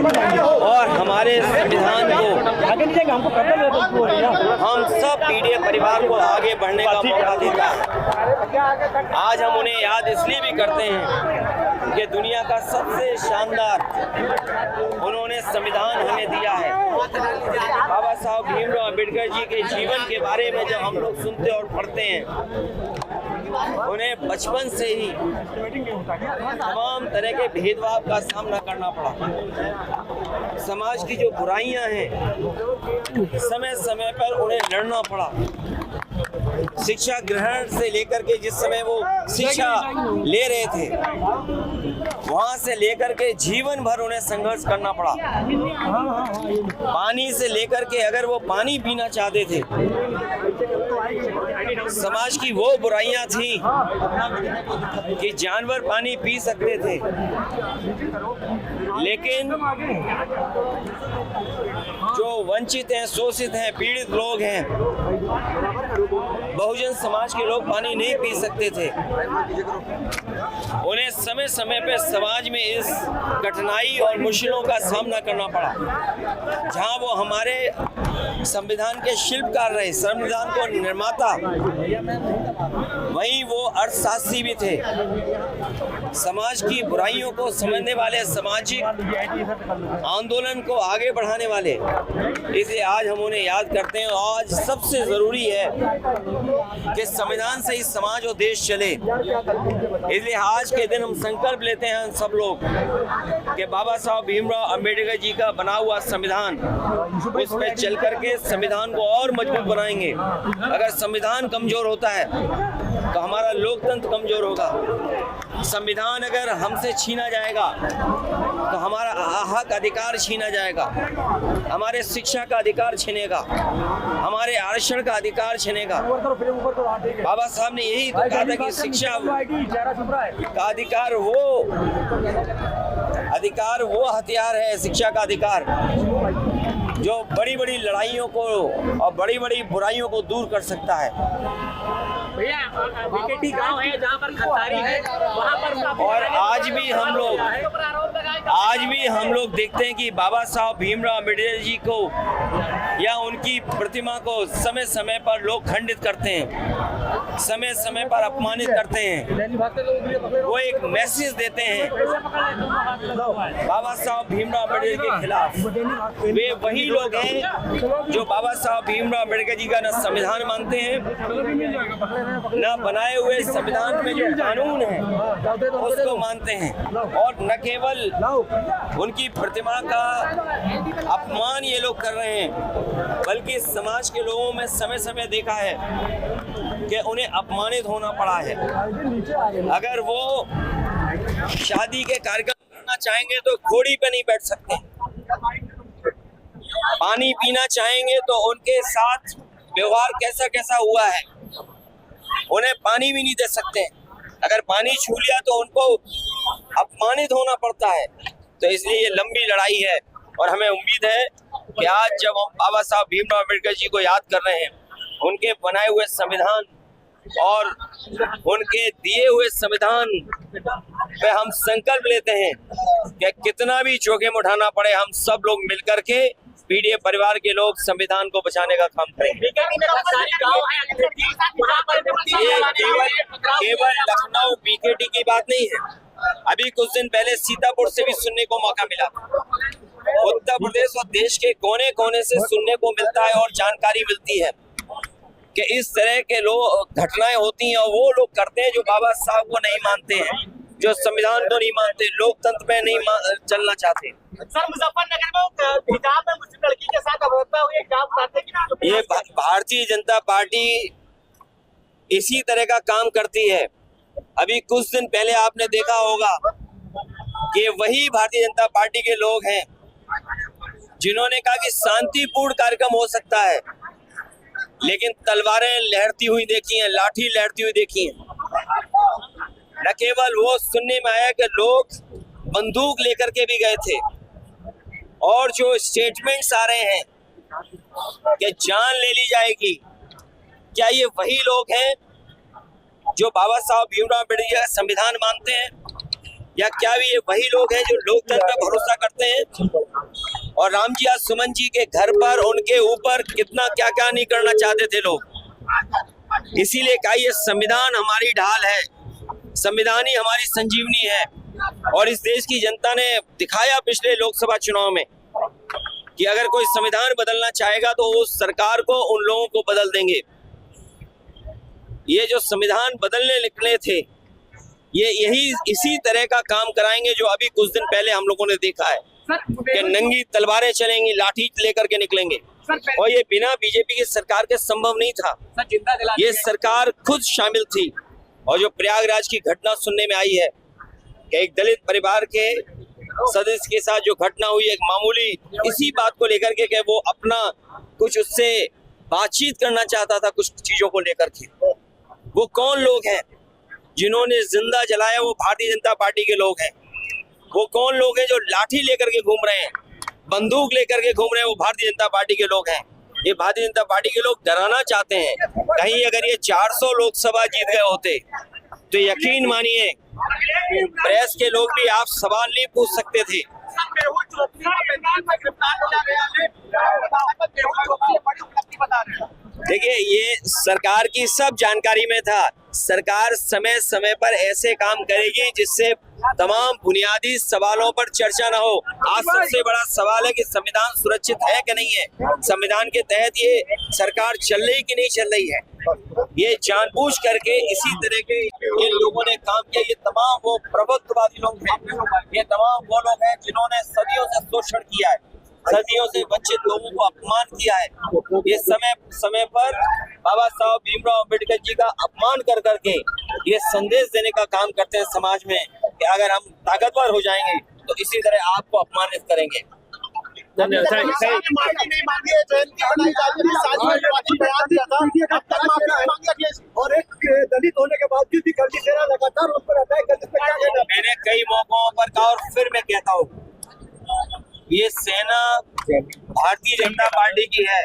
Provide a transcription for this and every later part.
और हमारे संविधान को हम सब पीढ़ी परिवार को आगे बढ़ने का मौका देता है। आज हम उन्हें याद इसलिए भी करते हैं कि दुनिया का सबसे शानदार उन्होंने संविधान हमें दिया है। बाबा साहब भीमराव अंबेडकर जी के जीवन के बारे में जब हम लोग सुनते और पढ़ते हैं, उन्हें बचपन से ही तमाम तरह के भेदभाव का सामना करना पड़ा। समाज की जो बुराइयां हैं समय समय पर उन्हें लड़ना पड़ा। शिक्षा ग्रहण से लेकर के जिस समय वो शिक्षा ले रहे थे, वहां से लेकर के जीवन भर उन्हें संघर्ष करना पड़ा। पानी से लेकर के अगर वो पानी पीना चाहते थे, समाज की वो बुराइयां थी कि जानवर पानी पी सकते थे, लेकिन जो वंचित हैं, शोषित हैं, पीड़ित लोग हैं, बहुजन समाज के लोग पानी नहीं पी सकते थे। उन्हें समय समय पर समाज में इस कठिनाई और मुश्किलों का सामना करना पड़ा। जहां वो हमारे संविधान के शिल्पकार रहे, संविधान को निर्माता, वहीं वो अर्थशास्त्री भी थे, समाज की बुराइयों को समझने वाले, सामाजिक आंदोलन को आगे बढ़ाने वाले। इसलिए आज हम उन्हें याद करते हैं। आज सबसे जरूरी है कि संविधान से ही समाज और देश चले। इसलिए आज के दिन हम संकल्प लेते हैं सब लोग कि बाबा साहब भीमराव अंबेडकर जी का बना हुआ संविधान, उस पर चल करके संविधान को और मजबूत बनाएंगे। अगर संविधान कमजोर होता है तो हमारा लोकतंत्र कमजोर होगा। संविधान अगर हमसे छीना जाएगा तो हमारा हक अधिकार छीना जाएगा, हमारे शिक्षा का अधिकार छीनेगा, हमारे आरक्षण का अधिकार छीनेगा। बाबा साहब ने यही तो कहा था कि शिक्षा का अधिकार वो हथियार है, शिक्षा का अधिकार, जो बड़ी बड़ी लड़ाइयों को और बड़ी बड़ी बुराइयों को दूर कर सकता है। भैया बीकेटी गांव है जहां पर खतारी है, वहां पर और आज भी हम लोग देखते हैं कि बाबा साहब भीमराव अंबेडकर जी को या उनकी प्रतिमा को समय समय पर लोग खंडित करते हैं, समय समय पर अपमानित करते हैं। वो एक मैसेज देते हैं बाबा साहब भीमराव अंबेडकर के खिलाफ। वे वही लोग हैं जो बाबा साहब भीमराव अंबेडकर जी का न संविधान मानते हैं, न बनाए हुए संविधान में जो कानून है उसको मानते हैं, और न केवल उनकी प्रतिमा का अपमान ये लोग कर रहे हैं, बल्कि समाज के लोगों में समय समय देखा है कि उन्हें अपमानित होना पड़ा है। अगर वो शादी के कार्यक्रम करना चाहेंगे तो घोड़ी पे नहीं बैठ सकते, पानी पीना चाहेंगे तो उनके साथ व्यवहार कैसा कैसा हुआ है, उन्हें पानी भी नहीं दे सकते। अगर पानी छू लिया तो उनको अपमानित होना पड़ता है। तो इसलिए ये लंबी लड़ाई है, और हमें उम्मीद है कि आज जब हम बाबा साहब भीमराव अंबेडकर जी को याद कर रहे हैं, उनके बनाए हुए संविधान और उनके दिए हुए संविधान पे हम संकल्प लेते हैं कि कितना भी जोखिम उठाना पड़े, हम सब लोग मिलकर के पीडीए परिवार के लोग संविधान को बचाने का काम करेंगे। केवल लखनऊ बीकेटी की बात नहीं है, अभी कुछ दिन पहले सीतापुर से भी सुनने को मौका मिला। उत्तर प्रदेश और देश के कोने कोने से सुनने को मिलता है और जानकारी मिलती है कि इस तरह के लोग घटनाएं होती हैं, और वो लोग करते हैं जो बाबा साहब को नहीं मानते हैं, जो संविधान को नहीं मानते, लोकतंत्र में नहीं चलना चाहते। सर, मुजफ्फरनगर में हिजाब में मुस्लिम लड़की के साथ अभद्रता हुई, क्या बताते हैं कि ये भारतीय जनता पार्टी इसी तरह का काम करती है। अभी कुछ दिन पहले आपने देखा होगा कि वही भारतीय जनता पार्टी के लोग हैं जिन्होंने कहा कि शांतिपूर्ण कार्यक्रम हो सकता है, लेकिन तलवारें लहरती हुई देखी हैं, लाठी लहरती हुई देखी हैं। न केवल वो सुनने में आया कि लोग बंदूक लेकर के भी गए थे, और जो स्टेटमेंट्स आ रहे हैं कि जान ले ली जाएगी, क्या ये वही लोग हैं जो बाबा साहब भीमराव अंबेडकर का संविधान मानते हैं, या क्या भी ये वही लोग हैं जो लोकतंत्र पर भरोसा करते हैं? और राम जी आज सुमन जी के घर पर उनके ऊपर कितना क्या क्या नहीं करना चाहते थे लोग। इसीलिए कहा ये संविधान हमारी ढाल है, संविधान ही हमारी संजीवनी है। और इस देश की जनता ने दिखाया पिछले लोकसभा चुनाव में कि अगर कोई संविधान बदलना चाहेगा तो उस सरकार को, उन लोगों को बदल देंगे। ये जो संविधान बदलने निकले थे, ये यही इसी तरह का काम कराएंगे जो अभी कुछ दिन पहले हम लोगों ने देखा है कि नंगी तलवारें चलेंगी, लाठी लेकर के निकलेंगे। और ये बिना बीजेपी की सरकार के संभव नहीं था। ये सरकार खुद शामिल थी। और जो प्रयागराज की घटना सुनने में आई है कि एक दलित परिवार के सदस्य के साथ जो घटना हुई, एक मामूली इसी बात को लेकर के वो अपना कुछ उससे बातचीत करना चाहता था कुछ चीजों को लेकर के। वो कौन लोग हैं जिन्होंने जिंदा जलाया? वो भारतीय जनता पार्टी के लोग हैं। वो कौन लोग हैं जो लाठी लेकर के घूम रहे हैं, बंदूक लेकर के घूम रहे हैं? वो भारतीय जनता पार्टी के लोग हैं। ये भारतीय जनता पार्टी के लोग डराना चाहते हैं। कहीं अगर ये 400 लोकसभा जीत गए होते तो यकीन मानिए प्रेस के लोग भी आप सवाल नहीं पूछ सकते थे। देखिए, ये सरकार की सब जानकारी में था। सरकार समय समय पर ऐसे काम करेगी जिससे तमाम बुनियादी सवालों पर चर्चा न हो। आज सबसे बड़ा सवाल है कि संविधान सुरक्षित है कि नहीं है, संविधान के तहत ये सरकार चल रही कि नहीं चल रही है। ये जानबूझ करके इसी तरह के ये लोगों ने काम किया। ये तमाम वो प्रभुत्ववादी लोग हैं, ये तमाम वो लोग हैं जिन्होंने सदियों से शोषण किया है, सदियों से वंचित लोगों को अपमान किया है। ये समय समय पर बाबा साहब भीमराव अम्बेडकर जी का अपमान कर करके ये संदेश देने का काम करते हैं समाज में कि अगर हम ताकतवर हो जाएंगे तो इसी तरह आपको अपमानित करेंगे। और एक दलित होने के बावजूद भी कर्जी सेना लगातार उस पर अटैक करने पे क्या कहना? मैंने कई मौकों पर कहा और फिर मैं कहता हूँ, ये सेना भारतीय जनता पार्टी की है।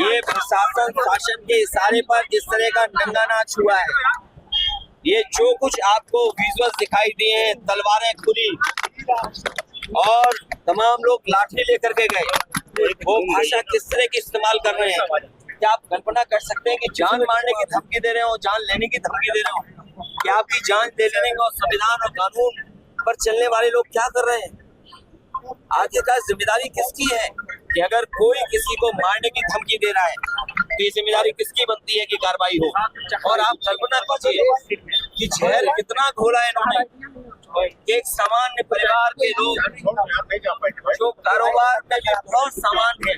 ये प्रशासन शासन के इशारे पर इस तरह का नंगा नाच हुआ है। ये जो कुछ आपको विजुअल्स दिखाई दिए हैं, तलवारें खुली और तमाम लोग लाठी लेकर के गए, वो भाषा किस तरह की इस्तेमाल कर रहे हैं? क्या आप कल्पना कर सकते हैं कि जान मारने की धमकी दे रहे हो, जान लेने की धमकी दे रहे हो? क्या आपकी जान दे लेने का संविधान और कानून पर चलने वाले लोग क्या कर रहे हैं? आखिरकार जिम्मेदारी किसकी है कि अगर कोई किसी को मारने की धमकी दे रहा है तो ये जिम्मेदारी किसकी बनती है कि कार्रवाई हो? और आप कल्पना कीजिए कि जहर कितना घोला है इन्होंने। एक सामान्य परिवार के लोग जो कारोबार में जो बहुत सामान है,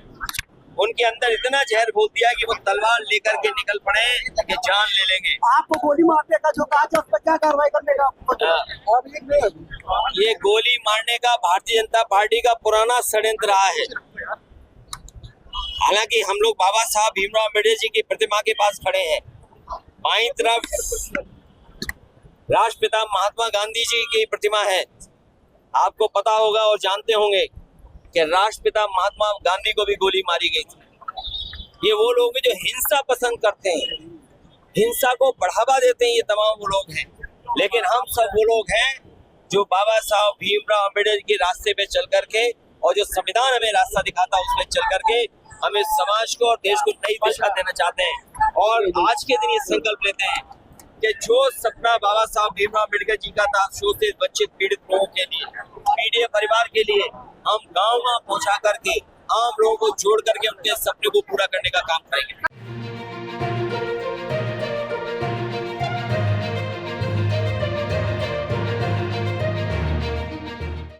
उनके अंदर इतना जहर घोल दिया कि वो तलवार लेकर के निकल पड़े कि जान ले लेंगे। आपको गोली मारने का जो कहा उस पर क्या कार्रवाई करने का? ये गोली मारने का भारतीय जनता पार्टी का पुराना षड्यंत्र रहा है। हालांकि हम लोग बाबा साहब भीमराव अम्बेडकर जी की प्रतिमा के पास खड़े हैं। बाईं तरफ राष्ट्रपिता महात्मा गांधी जी की प्रतिमा है। आपको पता होगा और जानते होंगे कि राष्ट्रपिता महात्मा गांधी को भी गोली मारी गई थी। ये वो लोग हैं जो हिंसा पसंद करते हैं, हिंसा को बढ़ावा देते हैं। ये तमाम वो लोग हैं। लेकिन हम सब वो लोग हैं जो बाबा साहब भीमराव अम्बेडकर के रास्ते पे चल करके और जो संविधान हमें रास्ता दिखाता है उसमें चल करके हमें समाज को और देश को नई दिशा देना चाहते हैं। और आज के दिन ये संकल्प लेते हैं कि जो सपना बाबा साहब भीमराव अम्बेडकर जी का था शोषित वंचित पीड़ित लोगों के लिए, पीड़ित परिवार के लिए, हम गाँव पहुँचा करके आम लोगों को जोड़ करके उनके सपने को पूरा करने का काम करेंगे।